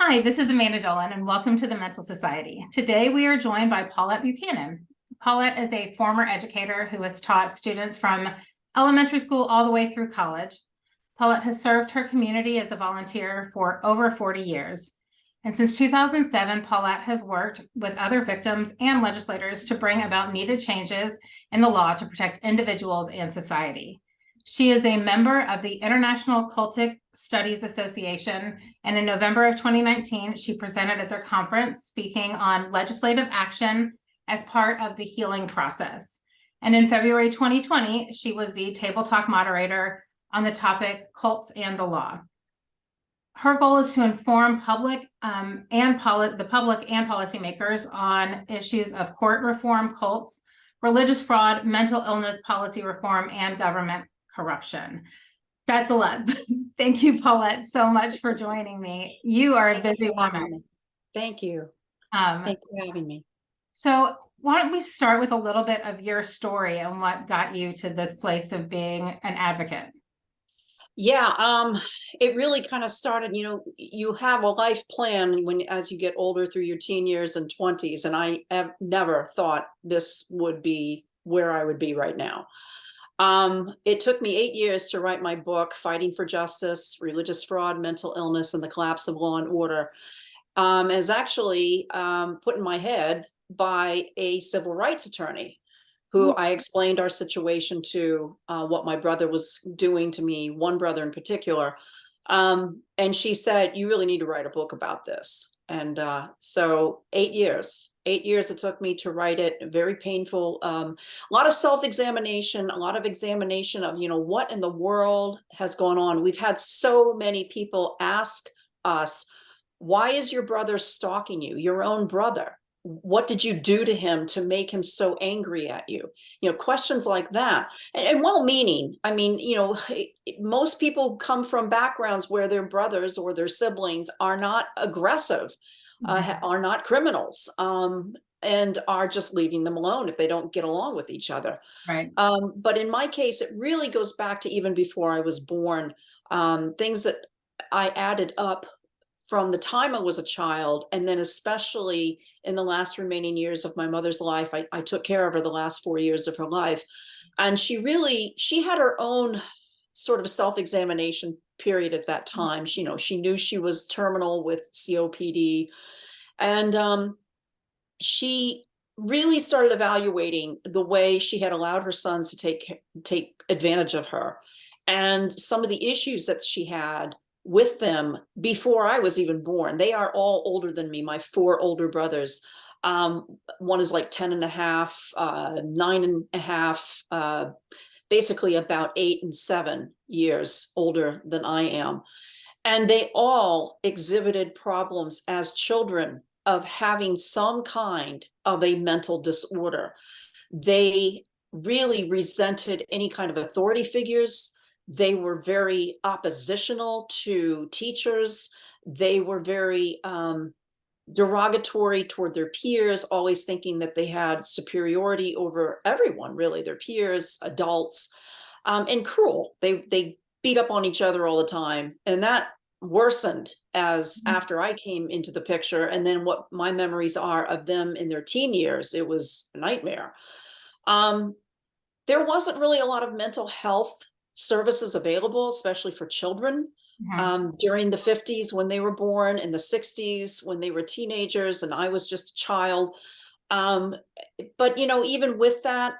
Hi, this is Amanda Dolan, and welcome to the Mental Society. Today, we are joined by Paulette Buchannan. Paulette is a former educator who has taught students from elementary school all the way through college. Paulette has served her community as a volunteer for over 40 years. And since 2007, Paulette has worked with other victims and legislators to bring about needed changes in the law to protect individuals and society. She is a member of the International Cultic Studies Association, and in November of 2019, she presented at their conference speaking on legislative action as part of the healing process. And in February 2020, she was the Table Talk moderator on the topic Cults and the Law. Her goal is to inform the public and policymakers on issues of court reform, cults, religious fraud, mental illness policy reform, and government corruption. That's a lot. Thank you, Paulette, so much for joining me. You are a busy woman. Thank you. Thank you for having me. So why don't we start with a little bit of your story and what got you to this place of being an advocate? Yeah, it really kind of started, you have a life plan as you get older through your teen years and 20s, and I have never thought this would be where I would be right now. It took me 8 years to write my book, Fighting for Justice, Religious Fraud, Mental Illness, and the Collapse of Law and Order. It was actually put in my head by a civil rights attorney who I explained our situation to, what my brother was doing to me, one brother in particular. And she said, you really need to write a book about this. And so 8 years it took me to write it. Very painful, a lot of self-examination, a lot of examination of, what in the world has gone on. We've had so many people ask us, why is your brother stalking you, your own brother? What did you do to him to make him so angry at you? Questions like that. And well-meaning. I mean, most people come from backgrounds where their brothers or their siblings are not aggressive, are not criminals, and are just leaving them alone if they don't get along with each other. Right. But in my case, it really goes back to even before I was born, things that I added up from the time I was a child, and then especially in the last remaining years of my mother's life. I took care of her the last 4 years of her life. And she had her own sort of self-examination period at that time. She knew she was terminal with COPD. And she really started evaluating the way she had allowed her sons to take advantage of her, and some of the issues that she had with them before I was even born. They are all older than me, my 4 older brothers. One is like 10 and a half, 9 and a half, basically about 8 and 7 years older than I am. And they all exhibited problems as children of having some kind of a mental disorder. They really resented any kind of authority figures. They were very oppositional to teachers. They were very derogatory toward their peers, always thinking that they had superiority over everyone, really, their peers, adults, and cruel. They beat up on each other all the time. And that worsened as after I came into the picture. And then what my memories are of them in their teen years, it was a nightmare. There wasn't really a lot of mental health services available, especially for children, during the 50s when they were born, in the 60s when they were teenagers, and I was just a child. But even with that,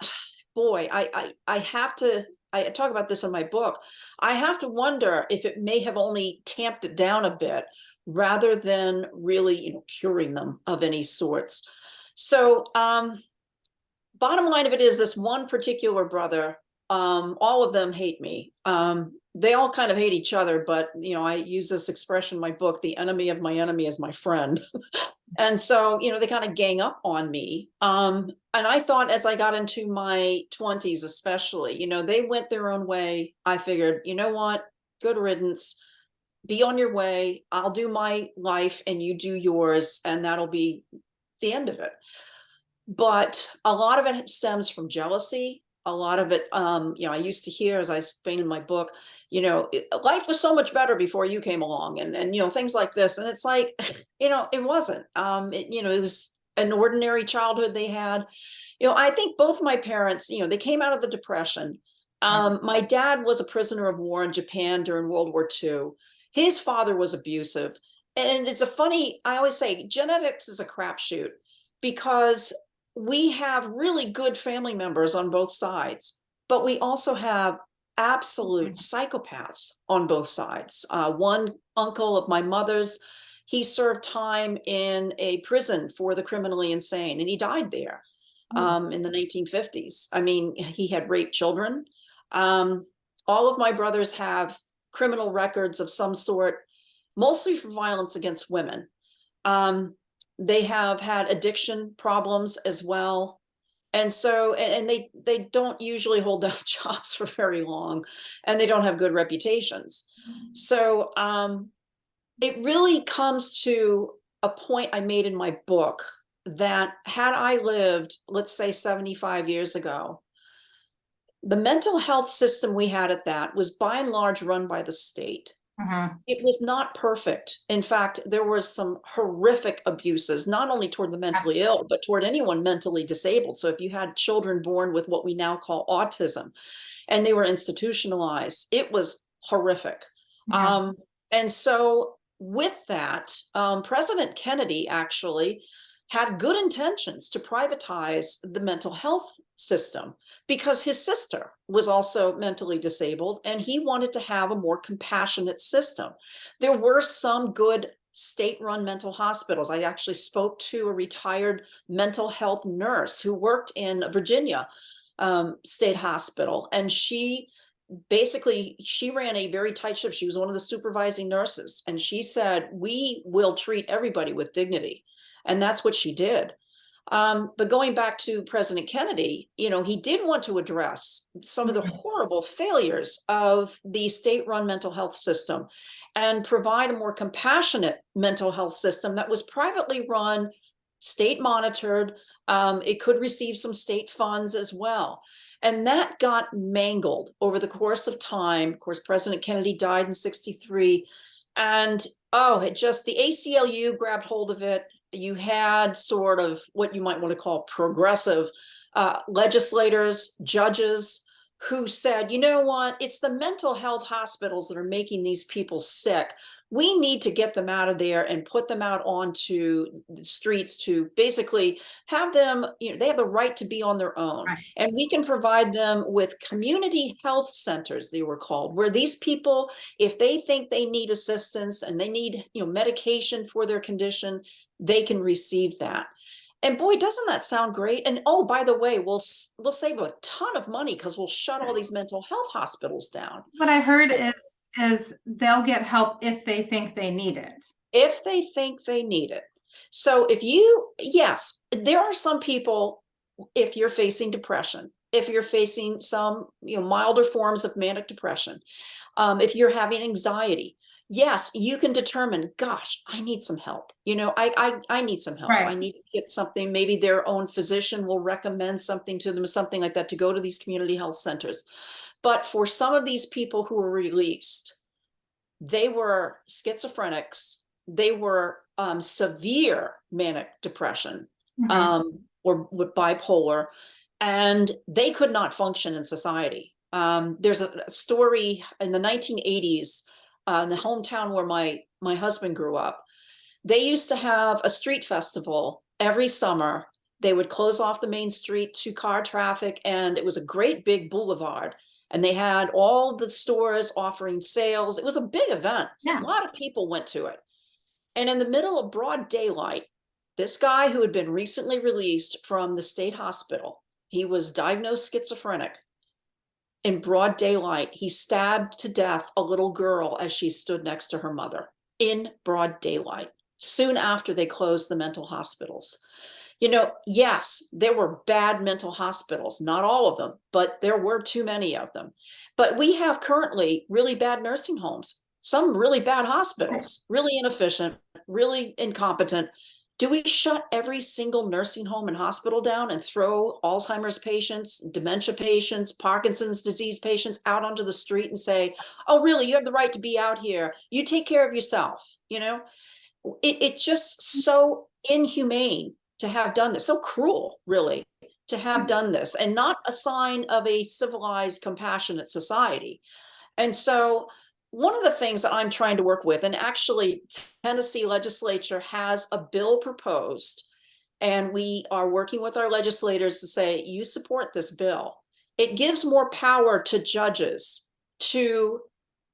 boy, I talk about this in my book. I have to wonder if it may have only tamped it down a bit rather than really, curing them of any sorts. So bottom line of it is, this one particular brother, all of them hate me. They all kind of hate each other, but I use this expression in my book, the enemy of my enemy is my friend. And so, they kind of gang up on me. And I thought, as I got into my 20s, especially, they went their own way. I figured, you know what, good riddance, be on your way. I'll do my life and you do yours, and that'll be the end of it. But a lot of it stems from jealousy. A lot of it, I used to hear, as I explained in my book, life was so much better before you came along, and things like this. And it's like, it wasn't. It was an ordinary childhood they had. I think both my parents, they came out of the Depression. My dad was a prisoner of war in Japan during World War II. His father was abusive. And I always say genetics is a crapshoot, because we have really good family members on both sides, but we also have absolute psychopaths on both sides. One uncle of my mother's, he served time in a prison for the criminally insane, and he died there in the 1950s. I mean, he had raped children. All of my brothers have criminal records of some sort, mostly for violence against women. They have had addiction problems as well. And so, and they don't usually hold down jobs for very long, and they don't have good reputations. So it really comes to a point I made in my book that had I lived, let's say 75 years ago, the mental health system we had at that was by and large run by the state. It was not perfect. In fact, there was some horrific abuses, not only toward the mentally ill, but toward anyone mentally disabled. So if you had children born with what we now call autism, and they were institutionalized, it was horrific. And so with that, President Kennedy actually had good intentions to privatize the mental health system, because his sister was also mentally disabled, and he wanted to have a more compassionate system. There were some good state-run mental hospitals. I actually spoke to a retired mental health nurse who worked in Virginia State Hospital, and she ran a very tight ship. She was one of the supervising nurses, and she said, "We will treat everybody with dignity." And that's what she did. But going back to President Kennedy, he did want to address some of the horrible failures of the state-run mental health system and provide a more compassionate mental health system that was privately run, state monitored. It could receive some state funds as well. And that got mangled over the course of time. Of course, President Kennedy died in 1963. And the ACLU grabbed hold of it. You had sort of what you might want to call progressive legislators, judges, who said, you know what, it's the mental health hospitals that are making these people sick. We need to get them out of there and put them out onto the streets to basically have them, they have the right to be on their own. And we can provide them with community health centers, they were called, where these people, if they think they need assistance and they need, medication for their condition, they can receive that. And boy, doesn't that sound great? And oh, by the way, we'll save a ton of money because we'll shut all these mental health hospitals down. What I heard is they'll get help if they think they need it. If they think they need it. So yes, there are some people, if you're facing depression, if you're facing some milder forms of manic depression, if you're having anxiety, yes, you can determine, gosh, I need some help. I need some help. I need to get something. Maybe their own physician will recommend something to them, something like that, to go to these community health centers. But for some of these people who were released, they were schizophrenics, they were severe manic depression, or bipolar, and they could not function in society. There's a story in the 1980s, in the hometown where my husband grew up. They used to have a street festival every summer. They would close off the main street to car traffic, and it was a great big boulevard. And they had all the stores offering sales. It was a big event. A lot of people went to it. And in the middle of broad daylight, this guy who had been recently released from the state hospital, he was diagnosed schizophrenic. In broad daylight, he stabbed to death a little girl as she stood next to her mother, in broad daylight, soon after they closed the mental hospitals. Yes, there were bad mental hospitals, not all of them, but there were too many of them. But we have currently really bad nursing homes, some really bad hospitals, really inefficient, really incompetent. Do we shut every single nursing home and hospital down and throw Alzheimer's patients, dementia patients, Parkinson's disease patients out onto the street and say, oh, really, you have the right to be out here. You take care of yourself. It's just so inhumane to have done this, so cruel, really, to have done this, and not a sign of a civilized, compassionate society. And so one of the things that I'm trying to work with, and actually Tennessee legislature has a bill proposed, and we are working with our legislators to say, you support this bill. It gives more power to judges to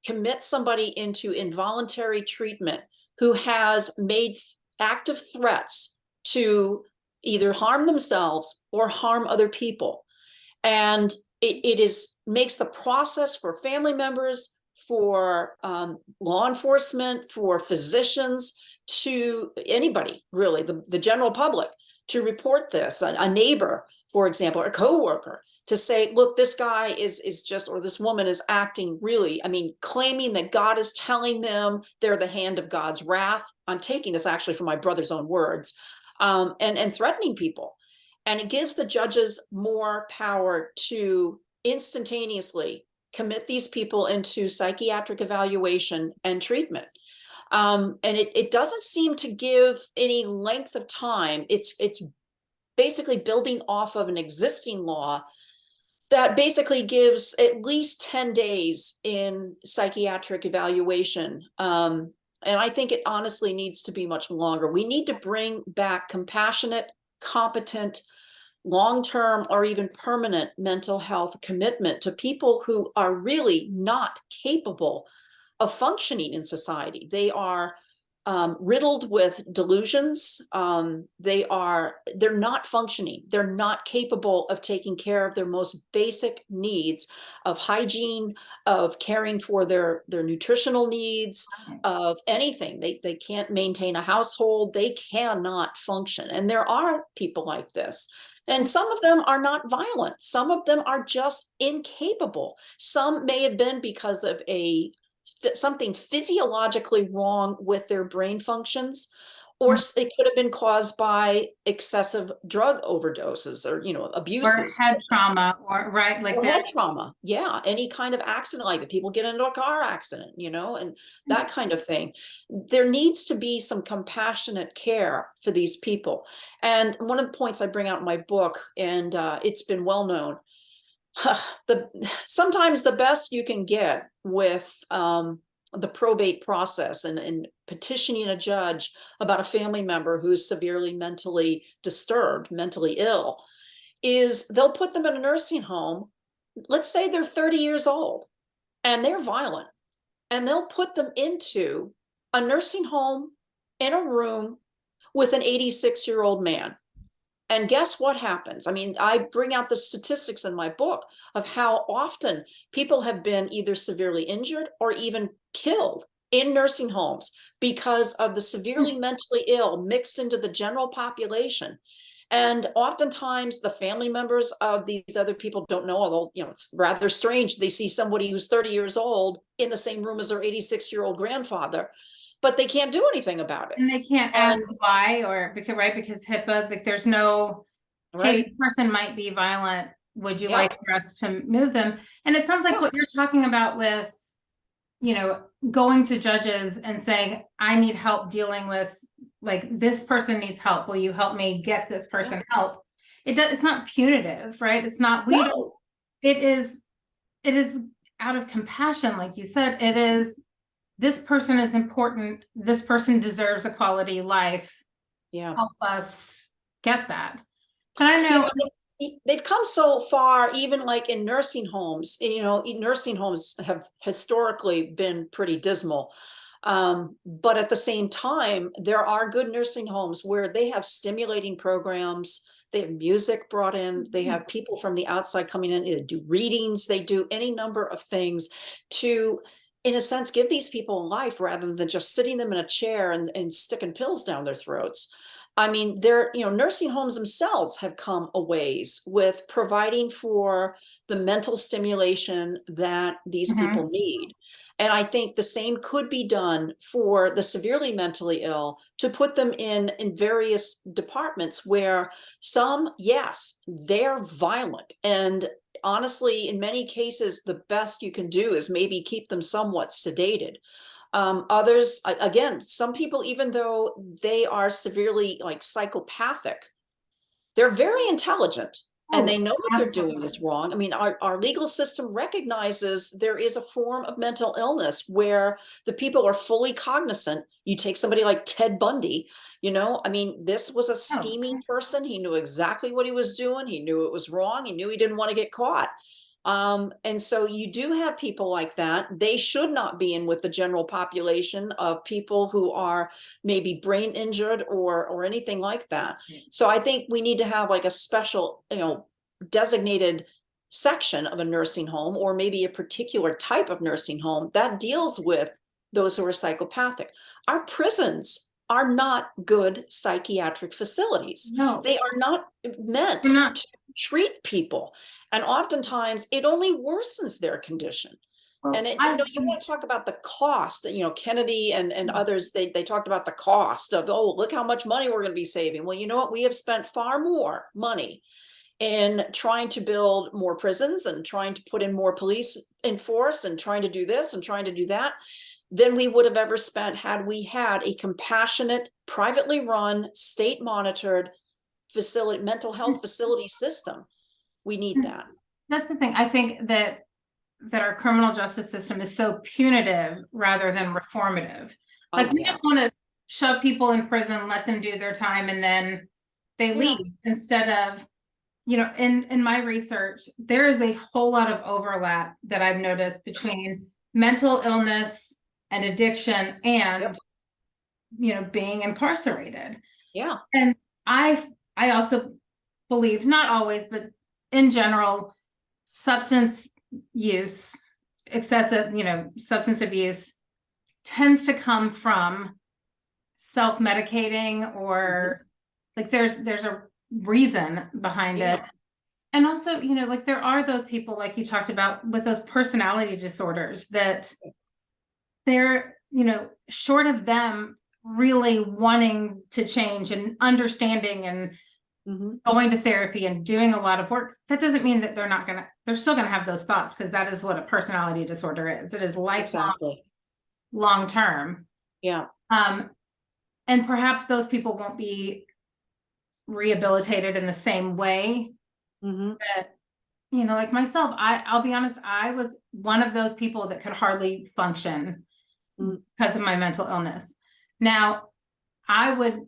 commit somebody into involuntary treatment who has made active threats to either harm themselves or harm other people. And it makes the process for family members, for law enforcement, for physicians, to anybody, really, the general public, to report this, a neighbor, for example, or a coworker, to say, look, this guy is just, or this woman is acting really, claiming that God is telling them they're the hand of God's wrath. I'm taking this actually from my brother's own words, and threatening people. And it gives the judges more power to instantaneously commit these people into psychiatric evaluation and treatment. And it doesn't seem to give any length of time. It's basically building off of an existing law that basically gives at least 10 days in psychiatric evaluation. And I think it honestly needs to be much longer. We need to bring back compassionate, competent, long-term or even permanent mental health commitment to people who are really not capable of functioning in society. They are riddled with delusions. They're not functioning. They're not capable of taking care of their most basic needs of hygiene, of caring for their nutritional needs, of anything. They can't maintain a household. They cannot function. And there are people like this. And some of them are not violent. Some of them are just incapable. Some may have been because of something physiologically wrong with their brain functions, or it could have been caused by excessive drug overdoses or abuses, or head trauma, or right, like or that. head trauma. Yeah, any kind of accident, like that people get into a car accident, and that kind of thing. There needs to be some compassionate care for these people. And one of the points I bring out in my book, and it's been well known, sometimes the best you can get with the probate process and petitioning a judge about a family member who's severely mentally disturbed, mentally ill, is they'll put them in a nursing home. Let's say they're 30 years old and they're violent, and they'll put them into a nursing home in a room with an 86-year-old man. And guess what happens? I bring out the statistics in my book of how often people have been either severely injured or even killed in nursing homes because of the severely mentally ill mixed into the general population. And oftentimes the family members of these other people don't know, although, it's rather strange. They see somebody who's 30 years old in the same room as their 86-year-old grandfather, but they can't do anything about it. And they can't ask why, or because HIPAA, like there's no, hey, this person might be violent. Would you like for us to move them? And it sounds like what you're talking about with, going to judges and saying, I need help dealing with, like, this person needs help. Will you help me get this person help? It's not punitive, right? It's not, it is out of compassion. Like you said, it is, this person is important. This person deserves a quality life. Yeah. Help us get that. And I know they've come so far, even like in nursing homes. Nursing homes have historically been pretty dismal. But at the same time, there are good nursing homes where they have stimulating programs. They have music brought in. They have people from the outside coming in. They do readings. They do any number of things to, in a sense, give these people a life rather than just sitting them in a chair and sticking pills down their throats. Nursing homes themselves have come a ways with providing for the mental stimulation that these people need. And I think the same could be done for the severely mentally ill, to put them in various departments where some, yes, they're violent. And honestly, in many cases, the best you can do is maybe keep them somewhat sedated. Others, again, some people, even though they are severely like psychopathic, they're very intelligent and Oh, they know what they're doing absolutely. is wrong. I mean, our legal system recognizes there is a form of mental illness where the people are fully cognizant. You take somebody like Ted Bundy, I mean, this was a Oh, scheming person. He knew exactly what he was doing. He knew it was wrong. He knew he didn't want to get caught. And so you do have people like that. They should not be in with the general population of people who are maybe brain injured or anything like that. So I think we need to have like a special, designated section of a nursing home, or maybe a particular type of nursing home that deals with those who are psychopathic. Our prisons are not good psychiatric facilities. no, They are not meant we're not. to treat people. And oftentimes it only worsens their condition. And Well, it, I, you want to talk about the cost, Kennedy and others, they talked about the cost of, oh, look how much money we're going to be saving. Well, you know what? We have spent far more money in trying to build more prisons and trying to put in more police in force and trying to do this and trying to do that than we would have ever spent had we had a compassionate, privately run, state monitored facility, mental health facility system. We need that. that's the thing. I think that our criminal justice system is so punitive rather than reformative. Like, we Yeah. just want to shove people in prison, let them do their time, and then they Yeah. leave, instead of, in my research, there is a whole lot of overlap that I've noticed between mental illness and addiction and, being incarcerated. Yeah. And I also believe, not always, but in general, substance use, excessive, substance abuse tends to come from self-medicating, or like there's a reason behind it. And also, like, there are those people, like you talked about, with those personality disorders that they're, short of them really wanting to change and understanding and going to therapy and doing a lot of work, that doesn't mean that they're still gonna have those thoughts, because that is what a personality disorder is. It is lifelong, long term. Yeah. And perhaps those people won't be rehabilitated in the same way. That, like myself, I'll be honest, I was one of those people that could hardly function because of my mental illness. Now, I would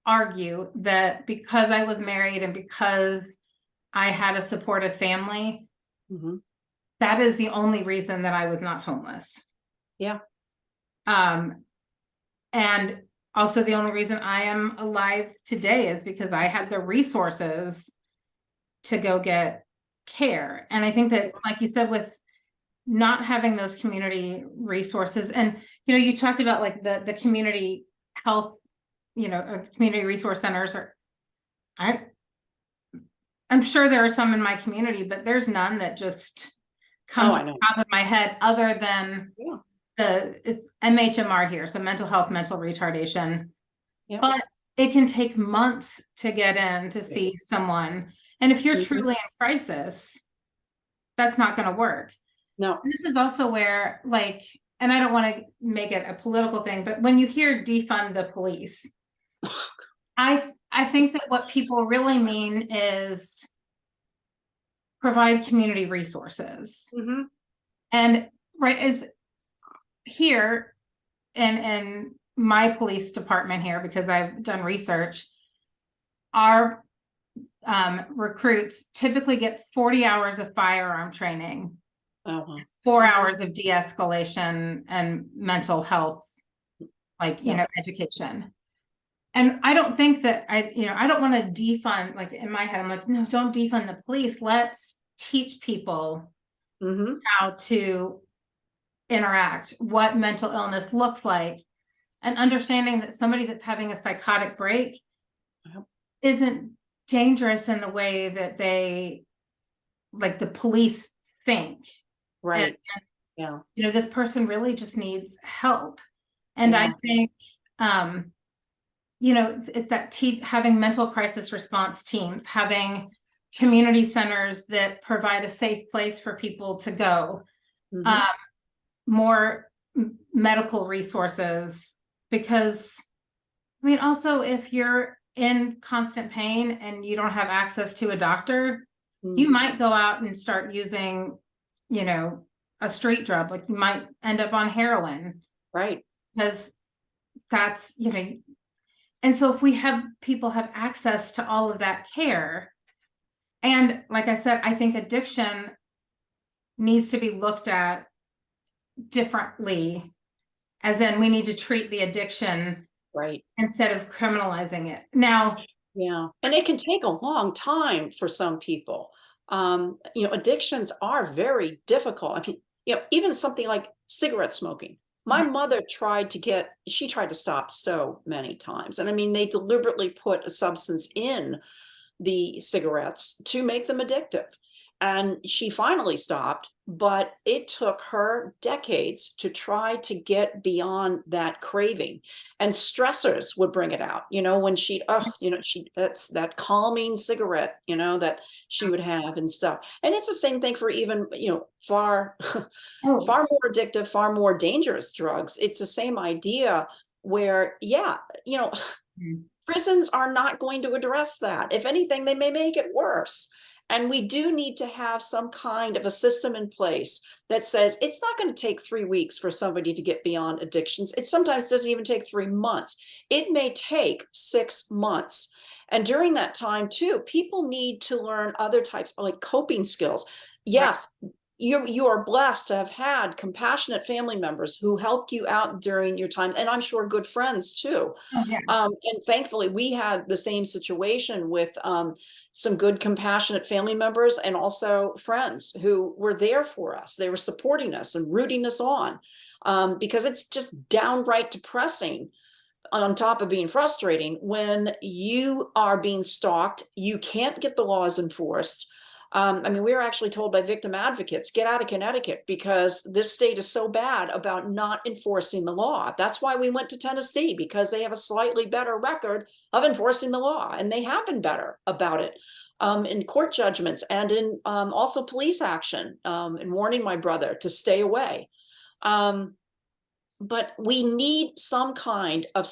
argue that because I was married and because I had a supportive family, that is the only reason that I was not homeless. Yeah. And also the only reason I am alive today is because I had the resources to go get care. And I think that, like you said, with not having those community resources, and, you talked about like the community health, or community resource centers, I'm sure there are some in my community, but there's none that just comes to the top of my head, other than it's MHMR here, so mental health, mental retardation. But it can take months to get in to see someone. And if you're truly in crisis, that's not going to work. No. And this is also where, like, and I don't want to make it a political thing, but when you hear defund the police, I think that what people really mean is provide community resources. And is here in my police department here, because I've done research, our recruits typically get 40 hours of firearm training, 4 hours of de-escalation and mental health, education. And I don't think that I don't want to defund, like, in my head, I'm like, no, don't defund the police. Let's teach people how to interact, what mental illness looks like, and understanding that somebody that's having a psychotic break isn't dangerous in the way that they, like, the police think. Right. Yeah. this person really just needs help. And I Yeah. think, it's that having mental crisis response teams, having community centers that provide a safe place for people to go, Mhm. more medical resources, because also if you're in constant pain and you don't have access to a doctor, you Mm. might go out and start using, a street drug. Like you might end up on heroin, Right. because that's, and so if we have people have access to all of that care, and like I said, I think addiction needs to be looked at differently, as in we need to treat the addiction Right. instead of criminalizing it. Now, Yeah. And it can take a long time for some people. Addictions are very difficult. I mean, even something like cigarette smoking. My mother she tried to stop so many times. And I mean, they deliberately put a substance in the cigarettes to make them addictive. And she finally stopped, but it took her decades to try to get beyond that craving. And stressors would bring it out, when that's that calming cigarette, that she would have and stuff. And it's the same thing for even, far, oh, far more addictive, far more dangerous drugs. It's the same idea where, yeah, prisons are not going to address that. If anything, they may make it worse. And we do need to have some kind of a system in place that says it's not going to take 3 weeks for somebody to get beyond addictions. It sometimes doesn't even take 3 months. It may take 6 months. And during that time, too, people need to learn other types of like coping skills. right. Yes, you are blessed to have had compassionate family members who helped you out during your time, and I'm sure good friends too. Oh, yeah. And thankfully, we had the same situation with some good, compassionate family members and also friends who were there for us. They were supporting us and rooting us on, because it's just downright depressing, on top of being frustrating, when you are being stalked, you can't get the laws enforced. I mean, we were actually told by victim advocates, get out of Connecticut because this state is so bad about not enforcing the law. That's why we went to Tennessee, because they have a slightly better record of enforcing the law, and they have been better about it, in court judgments and in also police action, and warning my brother to stay away. But we need some kind of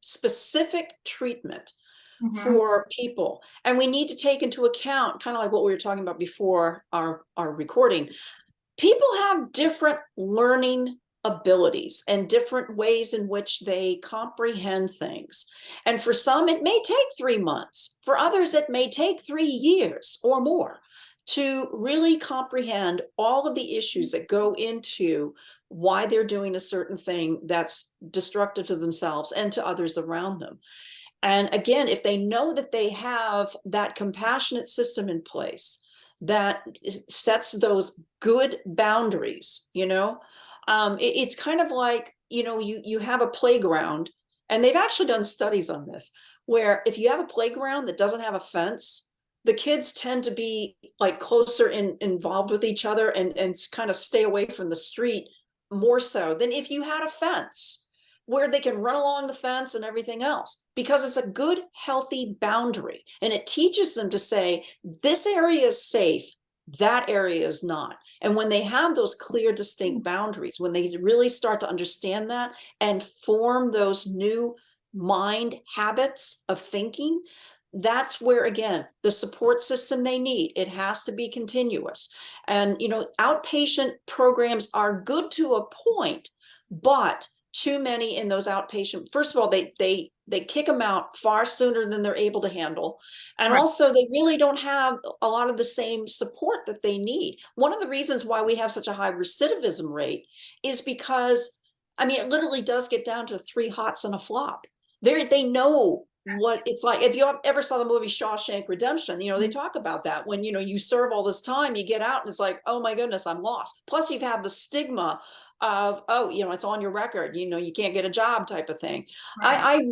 specific treatment Mhm. for people, and we need to take into account, kind of like what we were talking about before our recording, people have different learning abilities and different ways in which they comprehend things. And for some, it may take 3 months. For others, it may take 3 years or more to really comprehend all of the issues that go into why they're doing a certain thing that's destructive to themselves and to others around them. And again, if they know that they have that compassionate system in place that sets those good boundaries, it's kind of like, you have a playground, and they've actually done studies on this, where if you have a playground that doesn't have a fence, the kids tend to be like closer involved with each other and kind of stay away from the street more so than if you had a fence where they can run along the fence and everything else, because it's a good, healthy boundary. And it teaches them to say, this area is safe, that area is not. And when they have those clear, distinct boundaries, when they really start to understand that and form those new mind habits of thinking, that's where, again, the support system they need, it has to be continuous. And, outpatient programs are good to a point, but too many in those outpatient, first of all, they kick them out far sooner than they're able to handle, and Right. also they really don't have a lot of the same support that they need. One of the reasons why we have such a high recidivism rate is because, I mean, it literally does get down to 3 hots and a flop. They know what it's like. If you ever saw the movie Shawshank Redemption, they talk about that. When you serve all this time, you get out and it's like, oh my goodness, I'm lost. Plus you've had the stigma of, oh, it's on your record, you can't get a job type of thing. Right.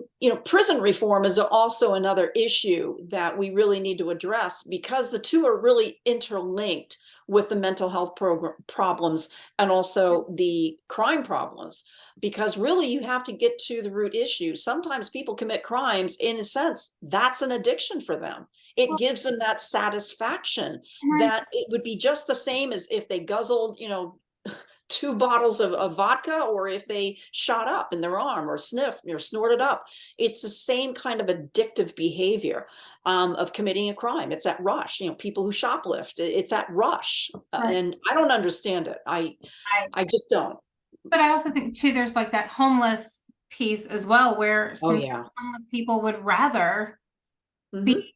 Prison reform is also another issue that we really need to address, because the two are really interlinked with the mental health problems and also the crime problems, because really you have to get to the root issue. Sometimes people commit crimes, in a sense, that's an addiction for them. It gives them that satisfaction that it would be just the same as if they guzzled, 2 bottles of vodka, or if they shot up in their arm or sniffed or snorted up. It's the same kind of addictive behavior of committing a crime. It's that rush. People who shoplift, it's that rush. Right. And I don't understand it. I just don't. But I also think too, there's like that homeless piece as well, where Oh some yeah. homeless people would rather Mhm. be,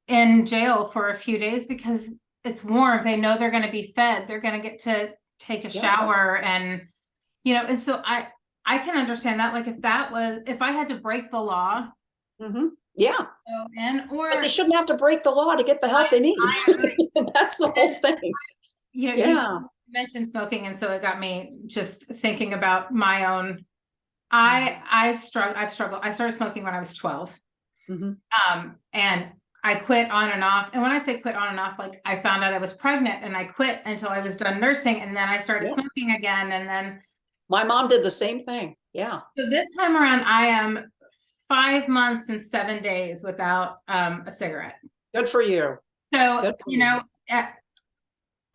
in jail for a few days because it's warm. They know they're going to be fed. They're going to get to take a Yeah. shower, and and so I can understand that. Like if I had to break the law, Mhm. Yeah. go in, or But they shouldn't have to break the law to get the help they need. I agree. That's the whole thing. You Yeah. mentioned smoking, and so it got me just thinking about my own. I've struggled. I started smoking when I was 12. Mhm. And I quit on and off. And when I say quit on and off, like I found out I was pregnant and I quit until I was done nursing, and then I started Yeah. smoking again. And then My mom did the same thing. Yeah. so this time around, I am 5 months and 7 days without a cigarette. Good for you. So, Good for you.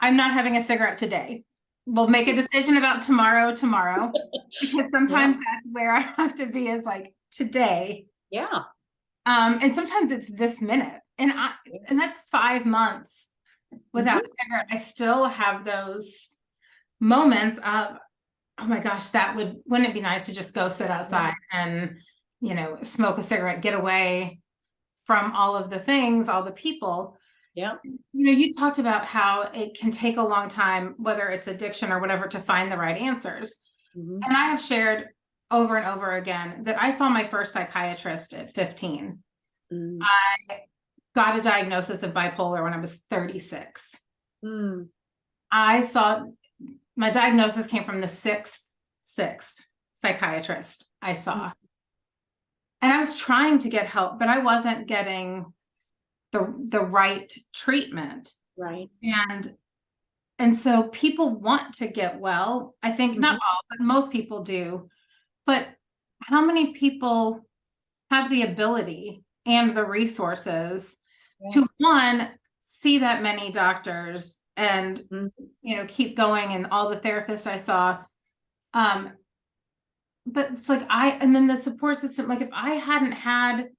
I'm not having a cigarette today. We'll make a decision about tomorrow, because sometimes that's where I have to be, is like today. Yeah. And sometimes it's this minute. And that's 5 months without Mhm. a cigarette. I still have those moments of, oh my gosh, wouldn't it be nice to just go sit outside and, smoke a cigarette, get away from all of the things, all the people. Yeah. You talked about how it can take a long time, whether it's addiction or whatever, to find the right answers. Mhm. And I have shared over and over again that I saw my first psychiatrist at 15. Mm. I got a diagnosis of bipolar when I was 36. Mm. My diagnosis came from the sixth psychiatrist I saw. And I was trying to get help, but I wasn't getting the right treatment. Right. And so people want to get well. I think not Mhm. all, but most people do. But how many people have the ability and the resources to, one, see that many doctors and Mhm. keep going, and all the therapists I saw. But it's like and then the support system, like if I hadn't had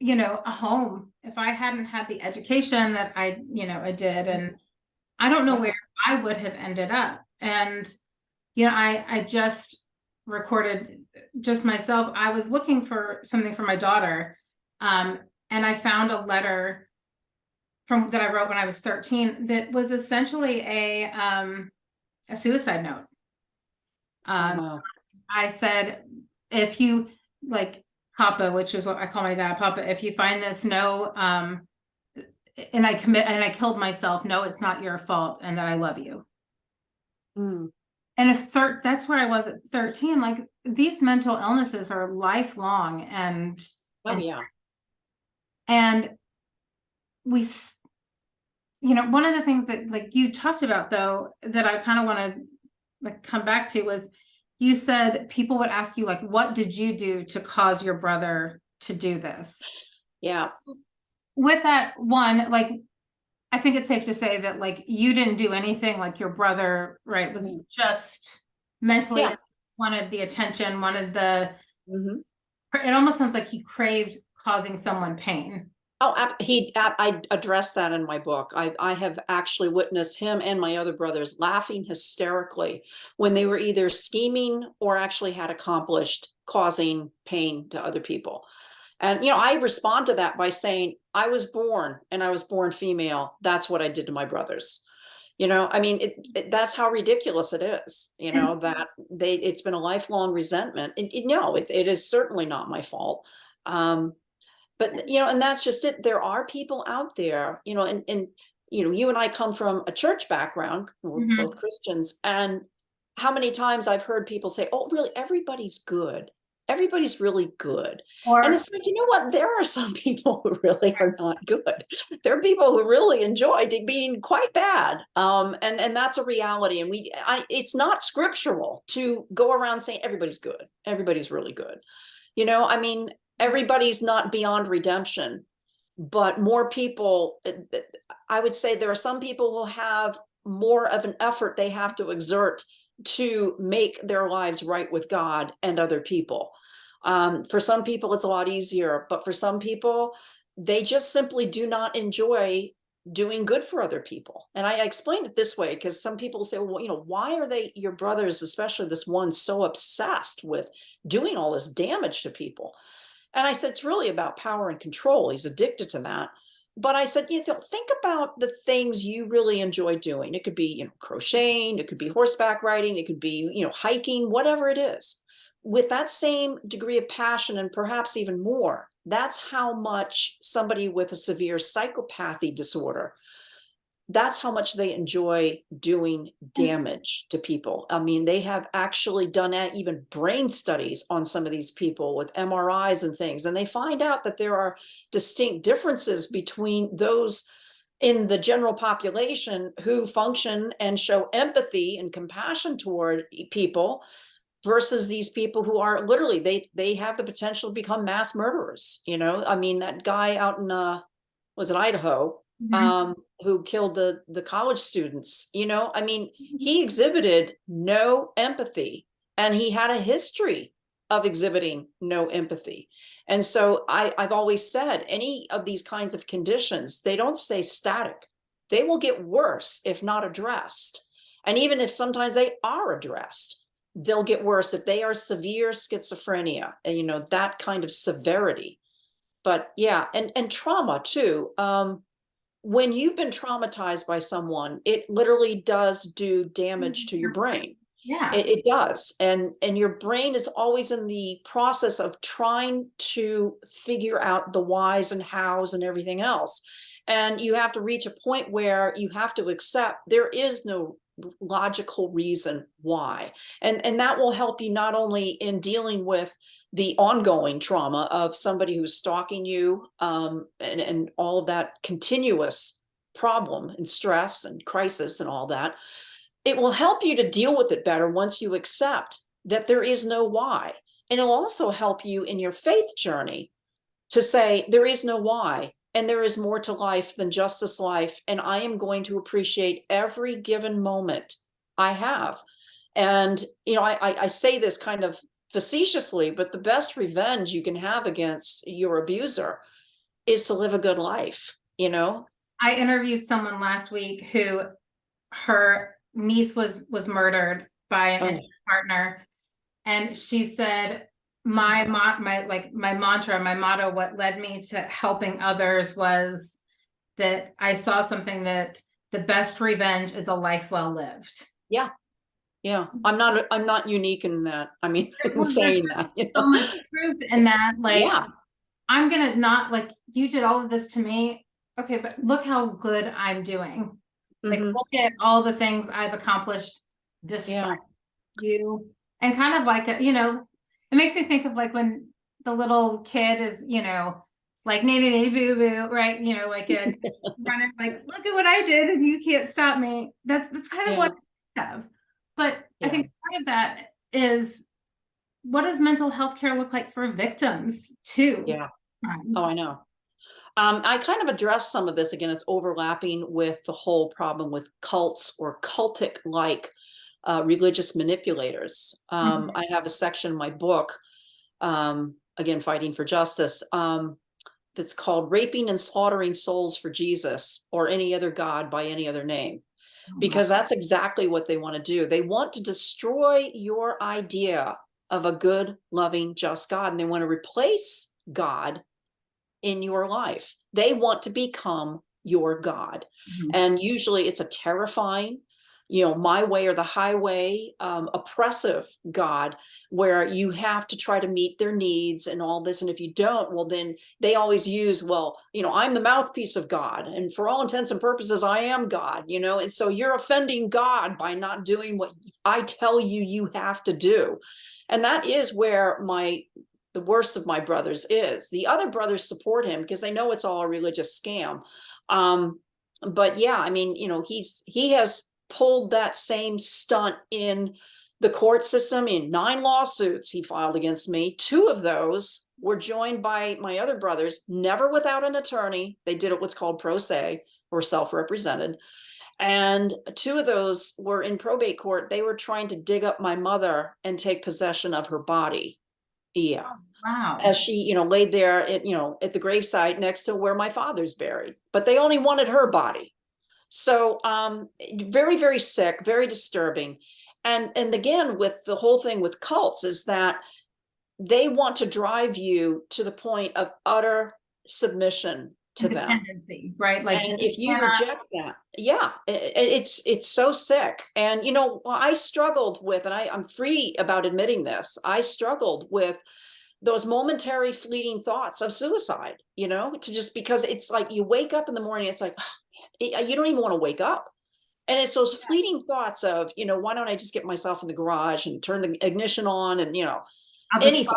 a home, if I hadn't had the education that I did, and I don't know Yeah. where I would have ended up. And I just recorded just myself. I was looking for something for my daughter, and I found a letter that I wrote when I was 13 that was essentially a suicide note. Wow. I said, if you, like, Papa, which is what I call my dad, Papa, if you find this, no, and I killed myself, no, it's not your fault, and that I love you. Mm. And that's where I was at 13. Like, these mental illnesses are lifelong, and Oh yeah. and we, one of the things that, like, you talked about, though, that I kind of want to, like, come back to was, you said people would ask you, like, what did you do to cause your brother to do this? Yeah. With that one, like, I think it's safe to say that, like, you didn't do anything. Like, your brother, right, was just mentally Yeah. wanted the attention, wanted the, Mhm. it almost sounds like he craved causing someone pain. Oh, I addressed that in my book. I have actually witnessed him and my other brothers laughing hysterically when they were either scheming or actually had accomplished causing pain to other people. And I respond to that by saying, I was born and I was born female. That's what I did to my brothers. I mean, that's how ridiculous it is, And that it's been a lifelong resentment. And no, it is certainly not my fault. Um, but and that's just it. There are people out there, and you and I come from a church background. We're Mhm. both Christians, and how many times I've heard people say, "Oh, really? Everybody's good." everybody's really good. Or And it's like, you know what? There are some people who really are not good. There are people who really enjoy being quite bad. And that's a reality. And it's not scriptural to go around saying everybody's good. Everybody's really good. I mean, everybody's not beyond redemption, but more people, I would say there are some people who have more of an effort they have to exert to make their lives right with God and other people. For some people, it's a lot easier, but for some people, they just simply do not enjoy doing good for other people. And I explain it this way because some people say, well, why are your brothers, especially this one, so obsessed with doing all this damage to people? And I said, it's really about power and control. He's addicted to that. But I said, think about the things you really enjoy doing. It could be, crocheting, it could be horseback riding, it could be, hiking, whatever it is. With that same degree of passion and perhaps even more, that's how much somebody with a severe psychopathy disorder, that's how much they enjoy doing damage to people. I mean, they have actually done even brain studies on some of these people with MRIs and things, and they find out that there are distinct differences between those in the general population who function and show empathy and compassion toward people versus these people who are literally, they have the potential to become mass murderers. I mean, that guy out in was it Idaho, who killed the college students. I mean, he exhibited no empathy, and he had a history of exhibiting no empathy. And so I've always said, any of these kinds of conditions, they don't stay static. They will get worse if not addressed. And even if sometimes they are addressed, they'll get worse if they are severe schizophrenia, and that kind of severity. But yeah, and trauma too. When you've been traumatized by someone, it literally does do damage to your brain. yeah. It does. And your brain is always in the process of trying to figure out the whys and hows and everything else. And you have to reach a point where you have to accept there is no logical reason why. And that will help you not only in dealing with the ongoing trauma of somebody who's stalking you, and all of that continuous problem and stress and crisis and all that. It will help you to deal with it better once you accept that there is no why. And it'll also help you in your faith journey to say there is no why, and there is more to life than just this life, and I am going to appreciate every given moment I have. And I say this kind of facetiously, but the best revenge you can have against your abuser is to live a good life. I interviewed someone last week who her niece was murdered by an intimate partner, and she said, my mantra, my motto, what led me to helping others was that I saw something that the best revenge is a life well lived. Yeah. I'm not unique in that. I mean, in saying that, so much truth in that. Yeah. I'm gonna not, you did all of this to me. Okay, but look how good I'm doing. Look at all the things I've accomplished despite you. And kind of it makes me think of when the little kid is, nanny boo boo, right? And running, look at what I did and you can't stop me. That's kind of what I have. But I think part of that is, what does mental health care look like for victims too? Yeah. Oh, I know. I kind of addressed some of this. Again, it's overlapping with the whole problem with cults or cultic-like religious manipulators. I have a section in my book, again, Fighting for Justice, that's called Raping and Slaughtering Souls for Jesus or Any Other God by Any Other Name. Because that's exactly what they want to do. They want to destroy your idea of a good, loving, just God, and they want to replace God in your life. They want to become your God. And usually it's a terrifying, my way or the highway, oppressive God, where you have to try to meet their needs and all this. And if you don't, well, then they always use, well, I'm the mouthpiece of God. And for all intents and purposes, I am God, and so you're offending God by not doing what I tell you you have to do. And that is where the worst of my brothers is. The other brothers support him because they know it's all a religious scam. But yeah, I mean, he has pulled that same stunt in the court system. In 9 lawsuits he filed against me. 2 of those were joined by my other brothers, never without an attorney. They did it what's called pro se, or self-represented. And 2 of those were in probate court. They were trying to dig up my mother and take possession of her body. Yeah. Wow. As she, laid there at, at the gravesite next to where my father's buried, but they only wanted her body. So very, very sick, very disturbing. And again, with the whole thing with cults is that they want to drive you to the point of utter submission to them. Dependency, right? Like, and if you reject that, yeah, it's so sick. And, I struggled with, and I'm free about admitting this, I struggled with those momentary fleeting thoughts of suicide, to just, because it's like you wake up in the morning, it's like, oh, man, you don't even want to wake up. And it's those fleeting thoughts of, why don't I just get myself in the garage and turn the ignition on and, anything.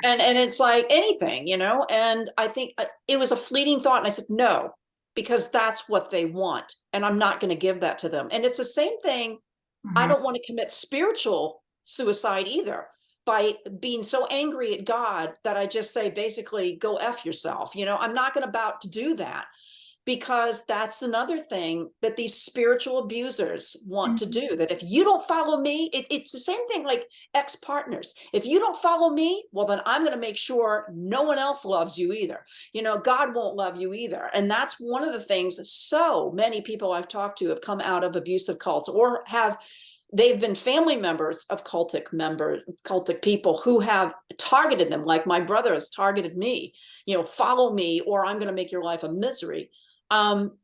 And it's like anything, and I think it was a fleeting thought. And I said, no, because that's what they want. And I'm not going to give that to them. And it's the same thing. I don't want to commit spiritual suicide either, by being so angry at God that I just say, basically, go F yourself. I'm not going to about to do that, because that's another thing that these spiritual abusers want to do. That if you don't follow me, it's the same thing like ex-partners. If you don't follow me, well, then I'm going to make sure no one else loves you either. God won't love you either. And that's one of the things so many people I've talked to have come out of abusive cults, or they've been family members of cultic people who have targeted them, like my brother has targeted me, follow me or I'm going to make your life a misery.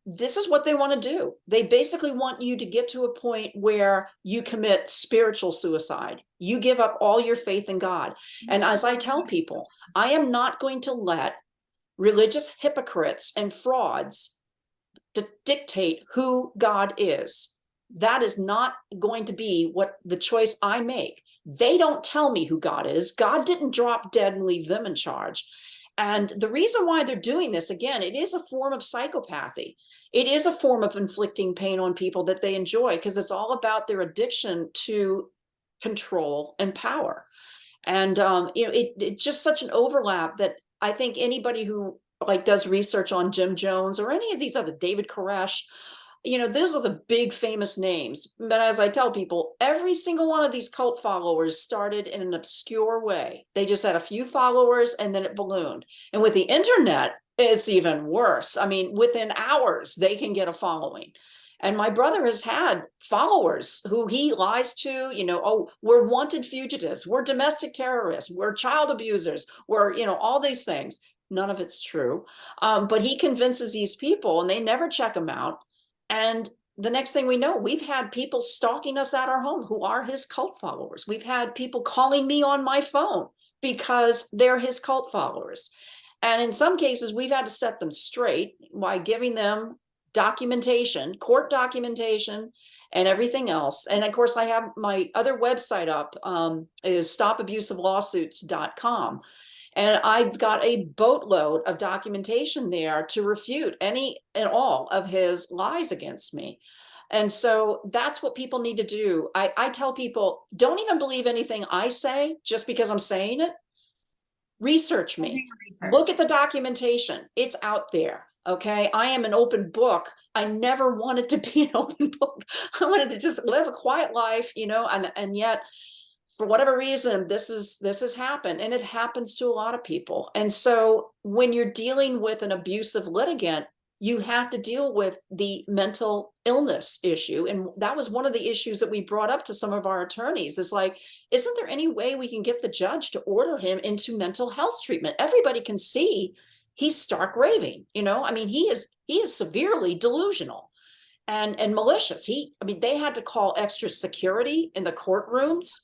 This is what they want to do. They basically want you to get to a point where you commit spiritual suicide. You give up all your faith in God. And as I tell people, I am not going to let religious hypocrites and frauds dictate who God is. That is not going to be what the choice I make. They don't tell me who God is. God didn't drop dead and leave them in charge. And the reason why they're doing this, again, it is a form of psychopathy. It is a form of inflicting pain on people that they enjoy, because it's all about their addiction to control and power. And, it's just such an overlap that I think anybody who does research on Jim Jones or any of these other, David Koresh, those are the big famous names. But as I tell people, every single one of these cult followers started in an obscure way. They just had a few followers and then it ballooned. And with the internet, it's even worse. I mean, within hours, they can get a following. And my brother has had followers who he lies to, oh, we're wanted fugitives, we're domestic terrorists, we're child abusers, we're, all these things. None of it's true. But he convinces these people and they never check him out. And the next thing we know, we've had people stalking us at our home who are his cult followers. We've had people calling me on my phone because they're his cult followers. And in some cases, we've had to set them straight by giving them documentation, court documentation, and everything else. And of course, I have my other website up, is stopabusivelawsuits.com. And I've got a boatload of documentation there to refute any and all of his lies against me. And so that's what people need to do. I tell people, don't even believe anything I say just because I'm saying it. Research me. Look at the documentation. It's out there. Okay. I am an open book. I never wanted to be an open book. I wanted to just live a quiet life, and yet, for whatever reason, this has happened, and it happens to a lot of people. And so when you're dealing with an abusive litigant, you have to deal with the mental illness issue. And that was one of the issues that we brought up to some of our attorneys. Is like, isn't there any way we can get the judge to order him into mental health treatment? Everybody can see he's stark raving. I mean, he is severely delusional. and malicious. I mean, they had to call extra security in the courtrooms,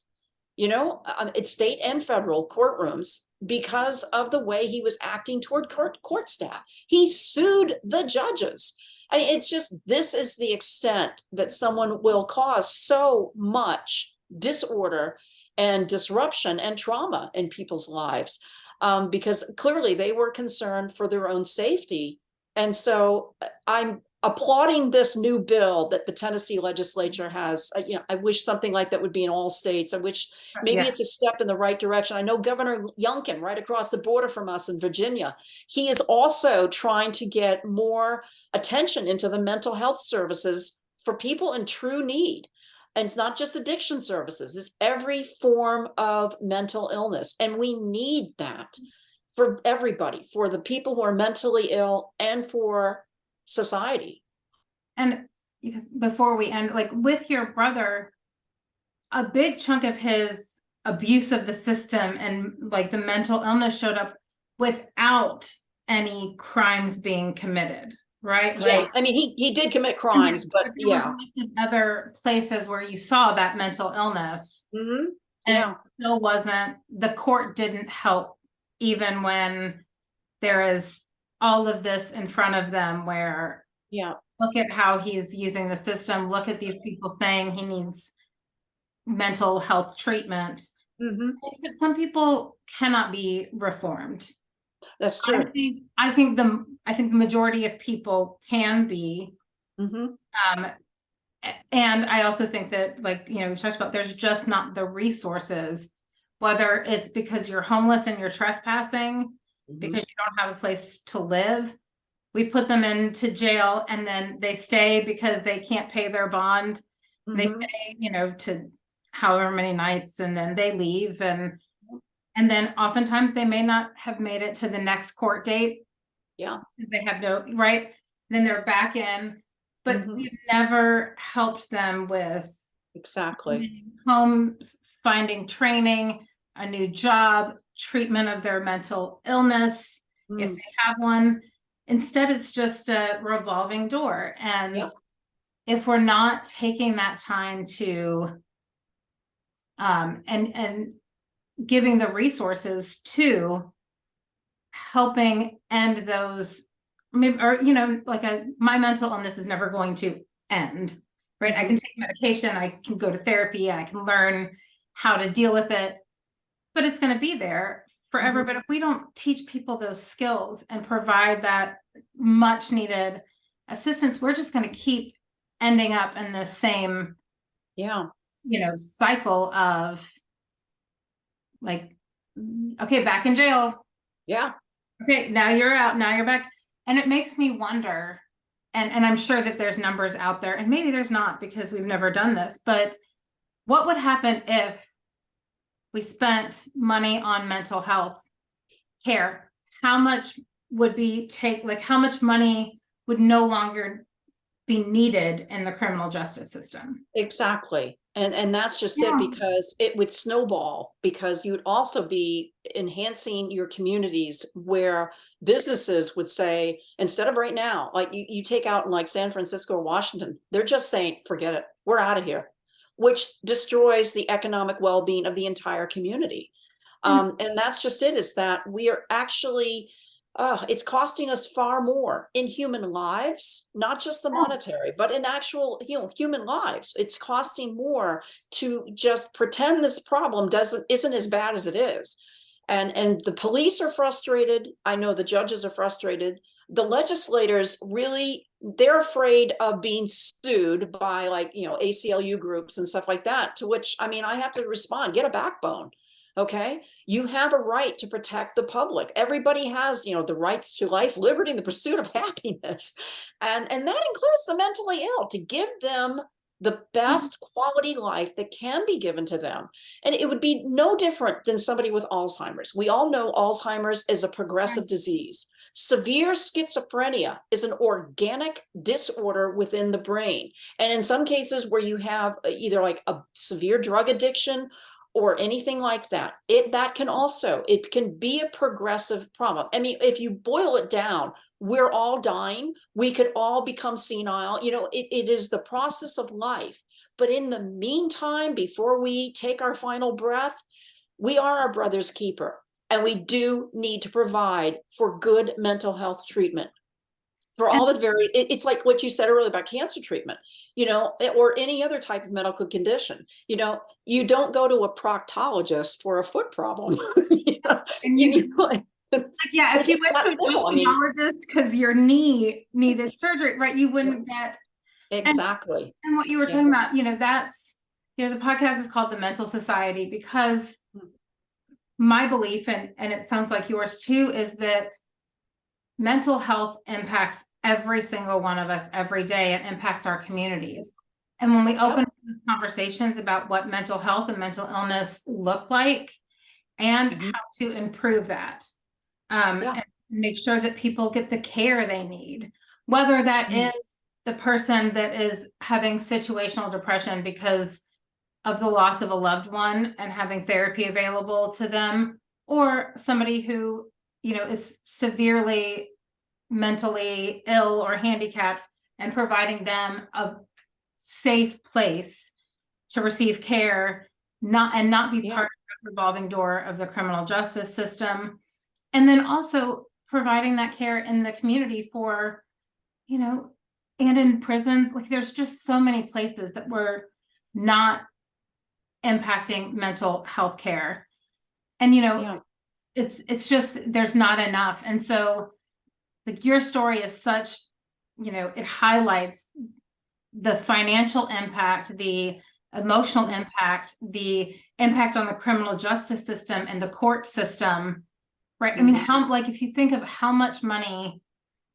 it's state and federal courtrooms because of the way he was acting toward court staff. He sued the judges. I mean, it's just, this is the extent that someone will cause so much disorder and disruption and trauma in people's lives, because clearly they were concerned for their own safety. And so I'm applauding this new bill that the Tennessee legislature has. I wish something like that would be in all states. I wish maybe it's a step in the right direction. I know Governor Youngkin, right across the border from us in Virginia, he is also trying to get more attention into the mental health services for people in true need. And it's not just addiction services, it's every form of mental illness. And we need that for everybody, for the people who are mentally ill and for society. And before we end, like with your brother, a big chunk of his abuse of the system and like the mental illness showed up without any crimes being committed, right? Yeah, I mean, he did commit crimes, but yeah. Other places where you saw that mental illness, Mm-hmm. and it still wasn't, the court didn't help, even when there is all of this in front of them where, look at how he's using the system, look at these people saying he needs mental health treatment. That some people cannot be reformed. That's true. I think the majority of people can be. And I also think that, like, we talked about, there's just not the resources, whether it's because you're homeless and you're trespassing, because you don't have a place to live. We put them into jail and then they stay because they can't pay their bond. They stay, to however many nights, and then they leave. And then oftentimes they may not have made it to the next court date. Because they have no, right? Then they're back in, but we've never helped them with homes, finding training, a new job, treatment of their mental illness, if they have one. Instead, it's just a revolving door. And if we're not taking that time to and giving the resources to helping end those, maybe, or my mental illness is never going to end, right? I can take medication, I can go to therapy, I can learn how to deal with it, but it's going to be there forever. But if we don't teach people those skills and provide that much needed assistance, we're just going to keep ending up in the same cycle of, like, okay, back in jail, okay, now you're out, now you're back. And it makes me wonder, and I'm sure that there's numbers out there, and maybe there's not because we've never done this, but what would happen if we spent money on mental health care? How much would how much money would no longer be needed in the criminal justice system? Exactly. And that's just it, because it would snowball, because you'd also be enhancing your communities where businesses would say, instead of right now, like you take out in like San Francisco or Washington, they're just saying, forget it, we're out of here, which destroys the economic well-being of the entire community. And that's just it, is that we are actually, it's costing us far more in human lives, not just the monetary, but in actual, human lives. It's costing more to just pretend this problem isn't as bad as it is. And the police are frustrated. I know the judges are frustrated. The legislators really, they're afraid of being sued by, like, ACLU groups and stuff like that, to which, I mean, I have to respond, get a backbone. Okay, you have a right to protect the public. Everybody has, the rights to life, liberty, and the pursuit of happiness. And that includes the mentally ill, to give them the best quality life that can be given to them. And it would be no different than somebody with Alzheimer's. We all know Alzheimer's is a progressive disease. Severe schizophrenia is an organic disorder within the brain. And in some cases where you have either like a severe drug addiction or anything like that, that can also, it can be a progressive problem. I mean, if you boil it down, we're all dying. We could all become senile. You know, it is the process of life. But in the meantime, before we take our final breath, we are our brother's keeper. And we do need to provide for good mental health treatment. For all the it's like what you said earlier about cancer treatment, you know, or any other type of medical condition. You know, you don't go to a proctologist for a foot problem. You know, And yeah, if you went to an ophthalmologist because your knee needed surgery, right, you wouldn't get exactly. And what you were talking about, you know, that's, you know, the podcast is called The Mental Society because my belief, and it sounds like yours too, is that mental health impacts every single one of us every day. It impacts our communities. And when we open these conversations about what mental health and mental illness look like and how to improve that, and make sure that people get the care they need, whether that is the person that is having situational depression because of the loss of a loved one and having therapy available to them, or somebody who, you know, is severely mentally ill or handicapped and providing them a safe place to receive care, not be part of the revolving door of the criminal justice system. And then also providing that care in the community for, you know, and in prisons. Like there's just so many places that we're not impacting mental health care. And, you know, it's just, there's not enough. And so like your story is such, you know, it highlights the financial impact, the emotional impact, the impact on the criminal justice system and the court system, right? I mean, how, like, if you think of how much money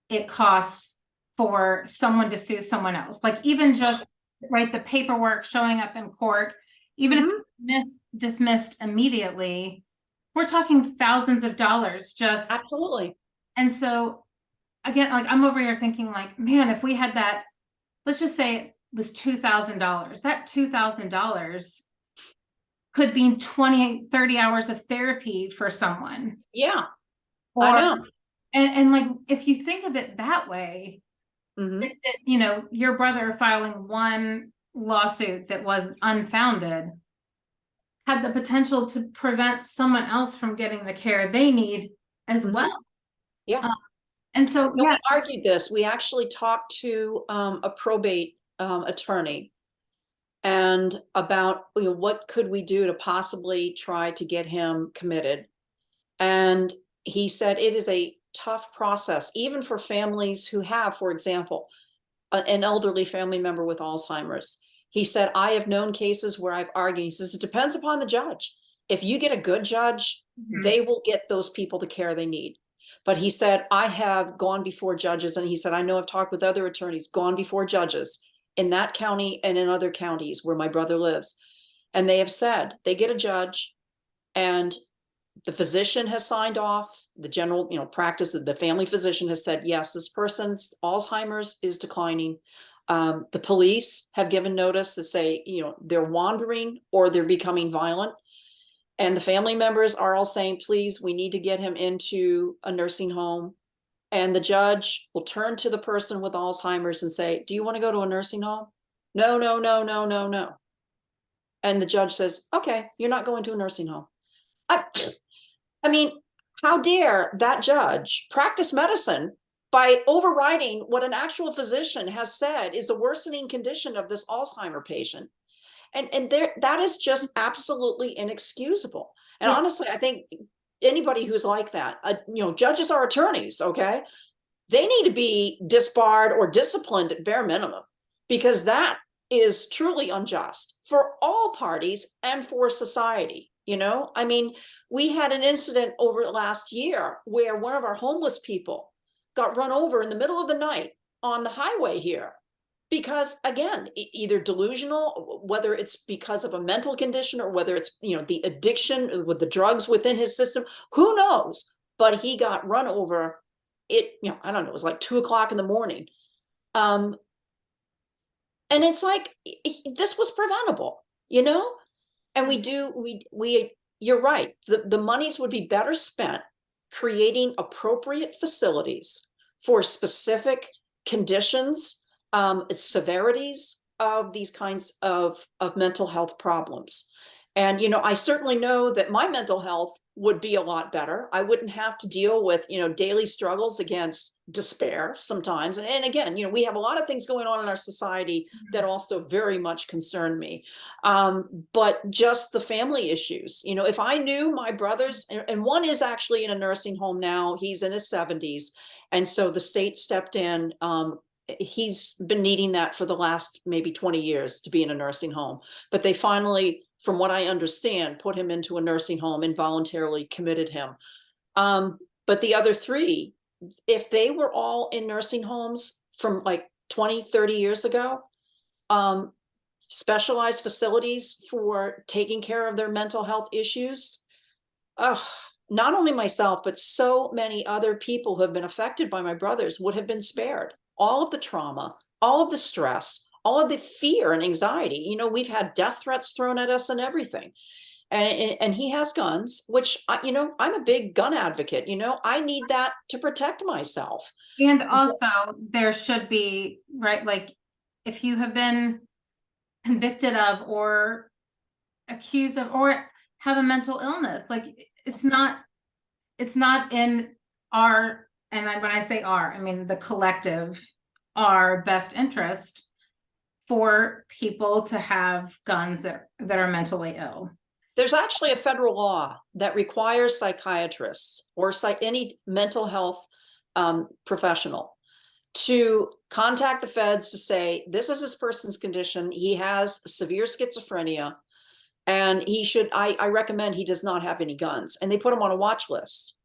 it costs for someone to sue someone else, like even just, right, the paperwork showing up in court, even if it's dismissed immediately, we're talking thousands of dollars just. Absolutely. And so again, like I'm over here thinking like, man, if we had that, let's just say it was $2,000, that $2,000 could be 20, 30 hours of therapy for someone. Yeah, or, I know. And like, if you think of it that way, you know, your brother filing one lawsuit that was unfounded had the potential to prevent someone else from getting the care they need as well. Yeah. And so, we argued this. We actually talked to a probate attorney and about, you know, what could we do to possibly try to get him committed. And he said it is a tough process, even for families who have, for example, an elderly family member with Alzheimer's. He said, I have known cases where I've argued. He says, it depends upon the judge. If you get a good judge, they will get those people the care they need. But he said, I have gone before judges, and he said, I know I've talked with other attorneys, gone before judges in that county and in other counties where my brother lives. And they have said they get a judge and the physician has signed off, the general, you know, practice that the family physician has said, yes, this person's Alzheimer's is declining. The police have given notice that say, you know, they're wandering or they're becoming violent. And the family members are all saying, please, we need to get him into a nursing home. And the judge will turn to the person with Alzheimer's and say, do you want to go to a nursing home? No, no, no, no, no, no. And the judge says, okay, you're not going to a nursing home. I mean, how dare that judge practice medicine by overriding what an actual physician has said is the worsening condition of this Alzheimer patient. And there, that is just absolutely inexcusable. And honestly, I think anybody who's like that, you know, judges are attorneys, okay? They need to be disbarred or disciplined at bare minimum, because that is truly unjust for all parties and for society. You know, I mean, we had an incident over last year where one of our homeless people got run over in the middle of the night on the highway here because, again, either delusional, whether it's because of a mental condition or whether it's, you know, the addiction with the drugs within his system, who knows? But he got run over. You know, I don't know, it was like 2:00 in the morning. And it's like, this was preventable, you know? And you're right. The monies would be better spent creating appropriate facilities for specific conditions, severities of these kinds of mental health problems. And, I certainly know that my mental health would be a lot better. I wouldn't have to deal with, daily struggles against despair sometimes. And again, we have a lot of things going on in our society that also very much concern me. But just the family issues, if I knew my brothers, and one is actually in a nursing home now, he's in his 70s. And so the state stepped in. He's been needing that for the last maybe 20 years to be in a nursing home. But they finally, from what I understand, put him into a nursing home and voluntarily committed him. But the other three, if they were all in nursing homes from like 20, 30 years ago, specialized facilities for taking care of their mental health issues, not only myself, but so many other people who have been affected by my brothers would have been spared. All of the trauma, all of the stress, all of the fear and anxiety. We've had death threats thrown at us and everything. And he has guns, which, I'm a big gun advocate. I need that to protect myself. And also there should be, right, like if you have been convicted of or accused of or have a mental illness, like it's not in our, and when I say our, I mean the collective, our best interest for people to have guns that are mentally ill. There's actually a federal law that requires psychiatrists or any mental health professional to contact the feds to say, this is this person's condition. He has severe schizophrenia and I recommend he does not have any guns. And they put him on a watch list.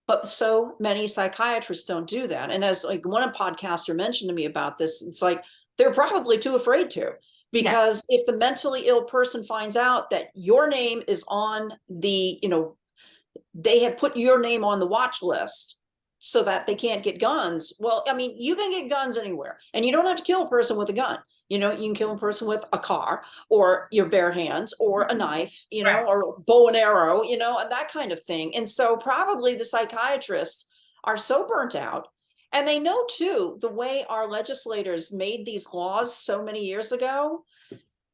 But so many psychiatrists don't do that. And as like one podcaster mentioned to me about this, it's like, they're probably too afraid to, because if the mentally ill person finds out that your name is on the, they have put your name on the watch list so that they can't get guns. Well, I mean, you can get guns anywhere and you don't have to kill a person with a gun. You can kill a person with a car or your bare hands or a knife, or bow and arrow, and that kind of thing. And so probably the psychiatrists are so burnt out. And they know too, the way our legislators made these laws so many years ago,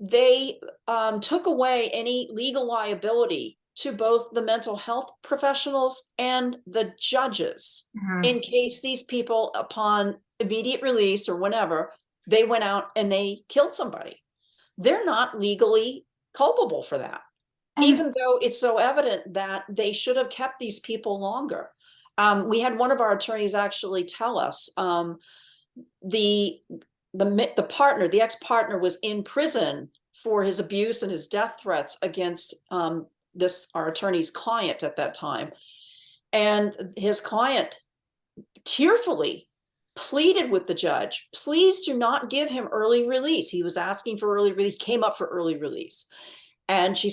they took away any legal liability to both the mental health professionals and the judges in case these people, upon immediate release or whenever, they went out and they killed somebody. They're not legally culpable for that, even though it's so evident that they should have kept these people longer. We had one of our attorneys actually tell us the ex-partner was in prison for his abuse and his death threats against our attorney's client at that time. And his client tearfully pleaded with the judge, please do not give him early release. He was asking for early release, he came up for early release. And she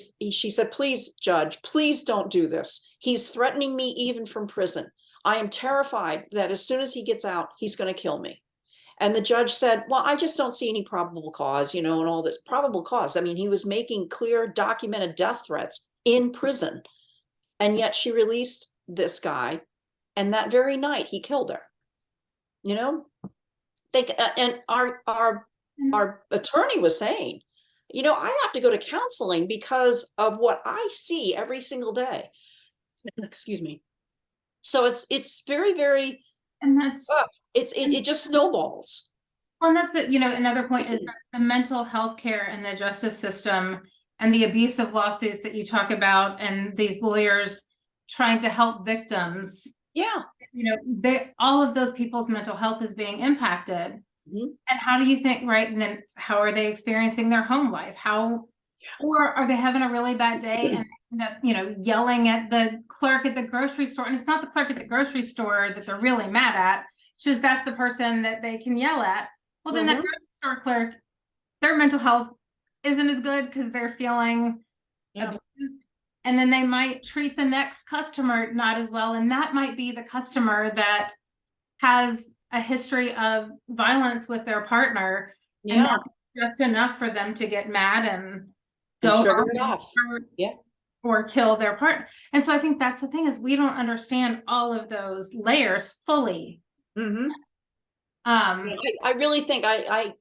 said, please, judge, please don't do this. He's threatening me even from prison. I am terrified that as soon as he gets out, he's going to kill me. And the judge said, well, I just don't see any probable cause, and all this probable cause. I mean, he was making clear documented death threats in prison. And yet she released this guy. And that very night he killed her. And our attorney was saying, I have to go to counseling because of what I see every single day. Excuse me. So it's very, very, and that's it just snowballs. Well, and that's another point is that the mental health care and the justice system and the abuse of lawsuits that you talk about and these lawyers trying to help victims. Yeah. All of those people's mental health is being impacted. And how do you think, right? And then how are they experiencing their home life? Or are they having a really bad day and end up, yelling at the clerk at the grocery store? And it's not the clerk at the grocery store that they're really mad at. It's just that's the person that they can yell at. Well, then that grocery store clerk, their mental health isn't as good because they're feeling abused. And then they might treat the next customer not as well. And that might be the customer that has a history of violence with their partner. And that's just enough for them to get mad and And go trigger home it off. Yeah. or kill their partner. And so I think that's the thing, is we don't understand all of those layers fully. Mm-hmm. I really think I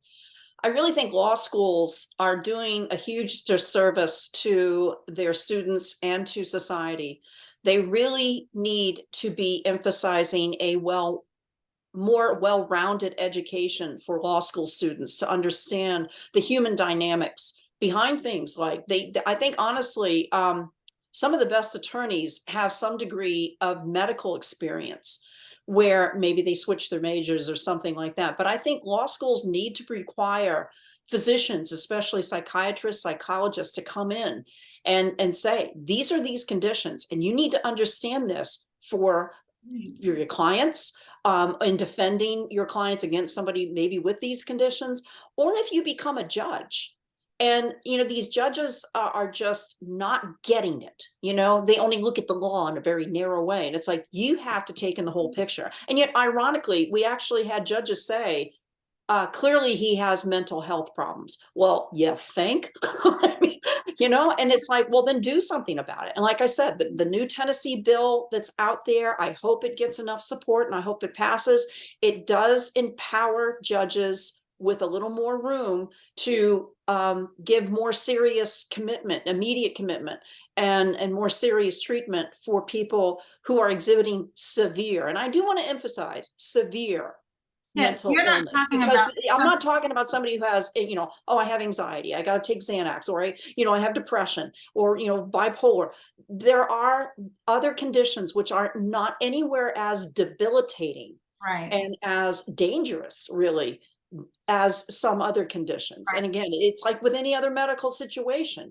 really think law schools are doing a huge disservice to their students and to society. They really need to be emphasizing a more well-rounded education for law school students to understand the human dynamics behind things. Like I think honestly, some of the best attorneys have some degree of medical experience where maybe they switch their majors or something like that. But I think law schools need to require physicians, especially psychiatrists, psychologists, to come in and say, these are these conditions, and you need to understand this for your clients, in defending your clients against somebody maybe with these conditions, or if you become a judge. And, these judges are just not getting it. They only look at the law in a very narrow way. And it's like, you have to take in the whole picture. And yet, ironically, we actually had judges say, clearly he has mental health problems. Well, you think? I mean, and it's like, well, then do something about it. And like I said, the new Tennessee bill that's out there, I hope it gets enough support and I hope it passes. It does empower judges with a little more room to give more serious commitment, immediate commitment, and more serious treatment for people who are exhibiting severe, and I do want to emphasize severe, Yes, mental you're not illness, talking because about I'm not talking about somebody who has, oh, I have anxiety, I got to take Xanax, or I have depression, or, bipolar. There are other conditions which are not anywhere as debilitating right. and as dangerous, really, as some other conditions. Right. And again, it's like with any other medical situation,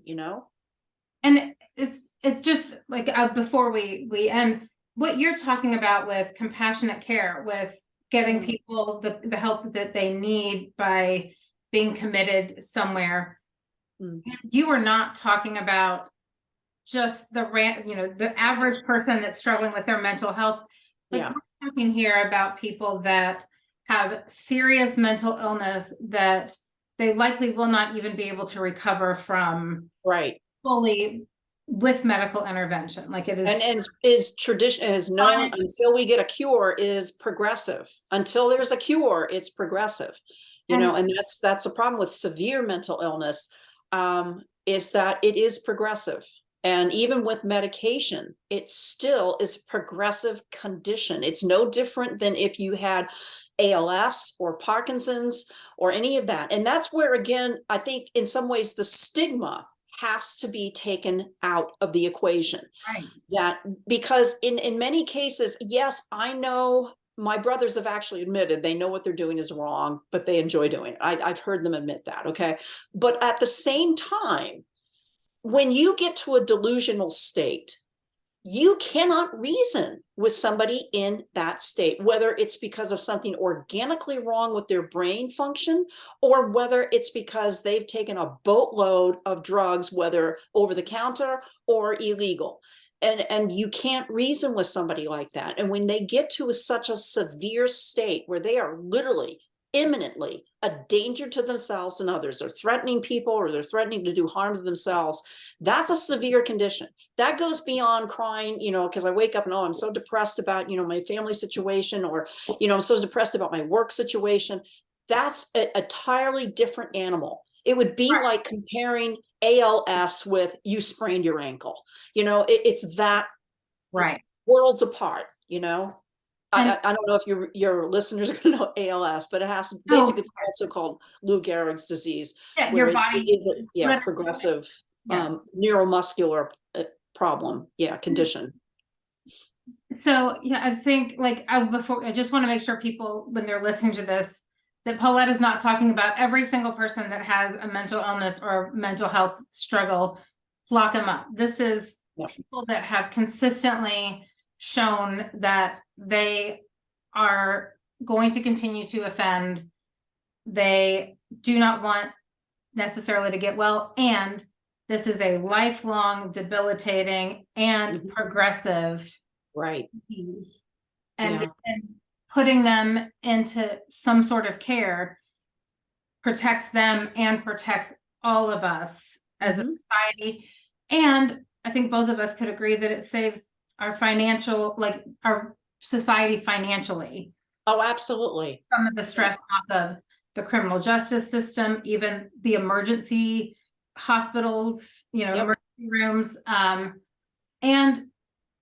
And it's just like, before we end, what you're talking about with compassionate care, with getting people the help that they need by being committed somewhere. You are not talking about just the average person that's struggling with their mental health. Like, we're talking here about people that have serious mental illness that they likely will not even be able to recover from fully with medical intervention. Like, it is, and is tradition is known until we get a cure is progressive. Until there's a cure, it's progressive. And that's the problem with severe mental illness, is that it is progressive. And even with medication, it still is a progressive condition. It's no different than if you had ALS or Parkinson's or any of that. And that's where, again, I think in some ways the stigma has to be taken out of the equation. right. That because in many cases, yes, I know my brothers have actually admitted they know what they're doing is wrong, but they enjoy doing it. I've heard them admit that. Okay. But at the same time, when you get to a delusional state, you cannot reason with somebody in that state, whether it's because of something organically wrong with their brain function, or whether it's because they've taken a boatload of drugs, whether over the counter or illegal. And you can't reason with somebody like that. And when they get to such a severe state where they are literally imminently a danger to themselves and others, or threatening people, or they're threatening to do harm to themselves, that's a severe condition. That goes beyond crying, because I wake up and, oh, I'm so depressed about, my family situation, or, I'm so depressed about my work situation. That's an entirely different animal. It would be like comparing ALS with you sprained your ankle. It's that worlds apart, I don't know if your listeners are going to know ALS, but it has to, basically it's also called Lou Gehrig's disease, where your body it is a progressive neuromuscular problem, condition. So I think, like, I just want to make sure people, when they're listening to this, that Paulette is not talking about every single person that has a mental illness or mental health struggle, lock them up. This is people that have consistently shown that they are going to continue to offend. They do not want necessarily to get well, and this is a lifelong, debilitating, and progressive disease. And putting them into some sort of care protects them and protects all of us as a society. And I think both of us could agree that it saves our our society financially. Oh, absolutely. Some of the stress off of the criminal justice system, even the emergency hospitals, emergency rooms, and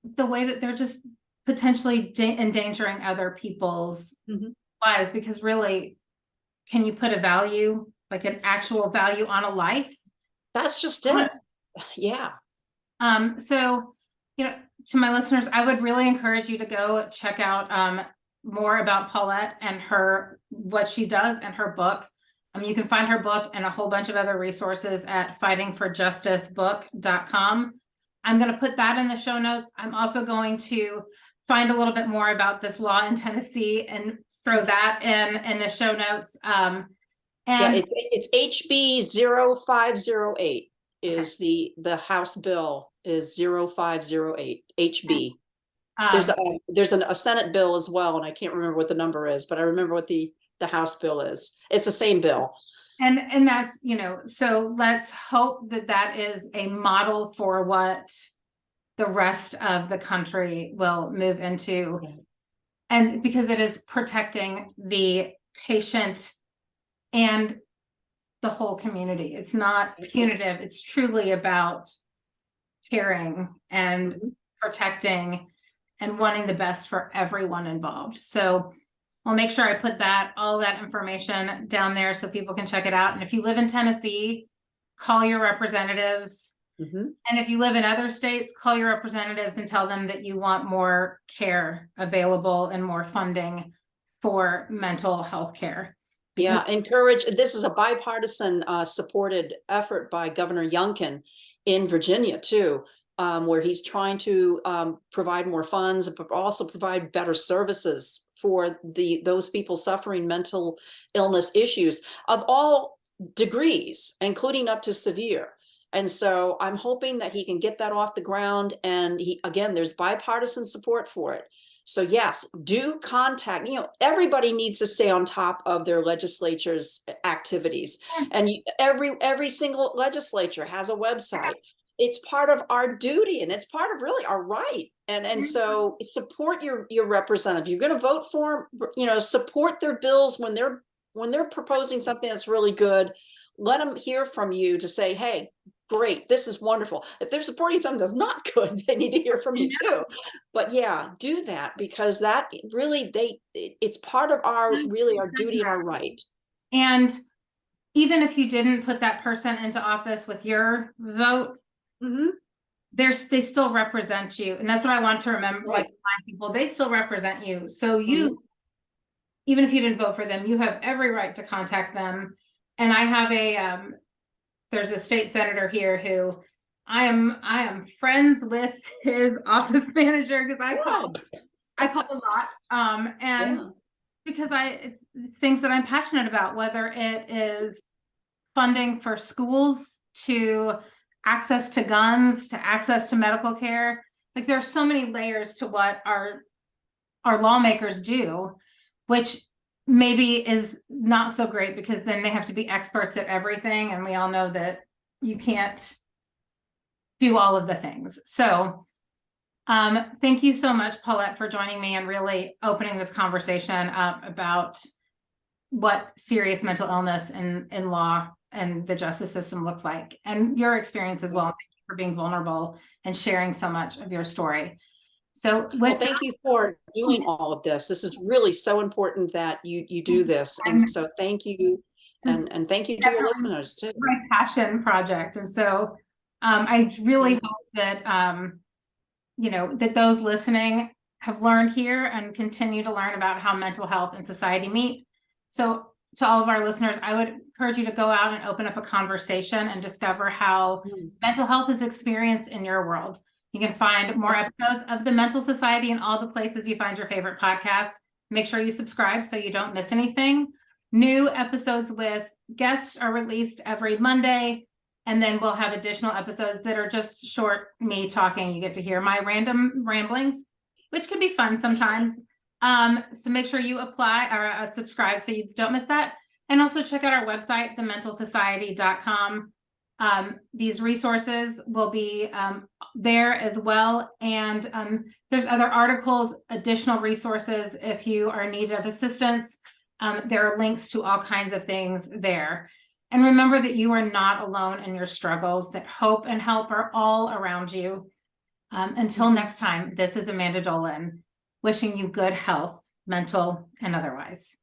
the way that they're just potentially endangering other people's lives, because really, can you put a value, like an actual value on a life? That's just it. Yeah. So, to my listeners, I would really encourage you to go check out more about Paulette and what she does and her book. You can find her book and a whole bunch of other resources at fightingforjusticebook.com. I'm going to put that in the show notes. I'm also going to find a little bit more about this law in Tennessee and throw that in the show notes. And it's HB 0508 is the House bill is 0508 HB. There's a Senate bill as well, and I can't remember what the number is, but I remember what the House bill is. It's the same bill. And that's, so let's hope that is a model for what the rest of the country will move into. And because it is protecting the patient and the whole community. It's not punitive. It's truly about caring and protecting and wanting the best for everyone involved. So I'll make sure I put all that information down there so people can check it out. And if you live in Tennessee, call your representatives. And if you live in other states, call your representatives and tell them that you want more care available and more funding for mental health care. Yeah, encourage. This is a bipartisan supported effort by Governor Youngkin in Virginia too, where he's trying to provide more funds, but also provide better services for those people suffering mental illness issues of all degrees, including up to severe. And so I'm hoping that he can get that off the ground. And there's bipartisan support for it. So yes, do contact, everybody needs to stay on top of their legislature's activities. And every single legislature has a website. It's part of our duty and it's part of really our right. And so support your representative. You're going to vote for them, support their bills when they're proposing something that's really good. Let them hear from you to say, hey, great, this is wonderful. If they're supporting something that's not good, they need to hear from you too. But yeah, do that, because that really it's part of our duty and our right. And even if you didn't put that person into office with your vote, they still represent you. And that's what I want to remember, like remind people, they still represent you. So you, even if you didn't vote for them, you have every right to contact them. And I have there's a state senator here who I am friends with his office manager, because I call a lot. And because it's things that I'm passionate about, whether it is funding for schools, to access to guns, to access to medical care. Like, there are so many layers to what our lawmakers do, which maybe is not so great, because then they have to be experts at everything. And we all know that you can't do all of the things. So thank you so much, Paulette, for joining me and really opening this conversation up about what serious mental illness in law and the justice system look like, and your experience as well. Thank you for being vulnerable and sharing so much of your story. So thank you for doing all of this. This is really so important that you do this. And so thank you. And thank you to your listeners too. My passion project. And so I really hope that, that those listening have learned here and continue to learn about how mental health and society meet. So to all of our listeners, I would encourage you to go out and open up a conversation and discover how mental health is experienced in your world. You can find more episodes of The Mental Society in all the places you find your favorite podcast. Make sure you subscribe so you don't miss anything. New episodes with guests are released every Monday, and then we'll have additional episodes that are just short, me talking. You get to hear my random ramblings, which can be fun sometimes. So make sure you apply or subscribe so you don't miss that. And also check out our website, thementalsociety.com. These resources will be there as well. And there's other articles, additional resources if you are in need of assistance. There are links to all kinds of things there. And remember that you are not alone in your struggles, that hope and help are all around you. Until next time, this is Amanda Dolan, wishing you good health, mental and otherwise.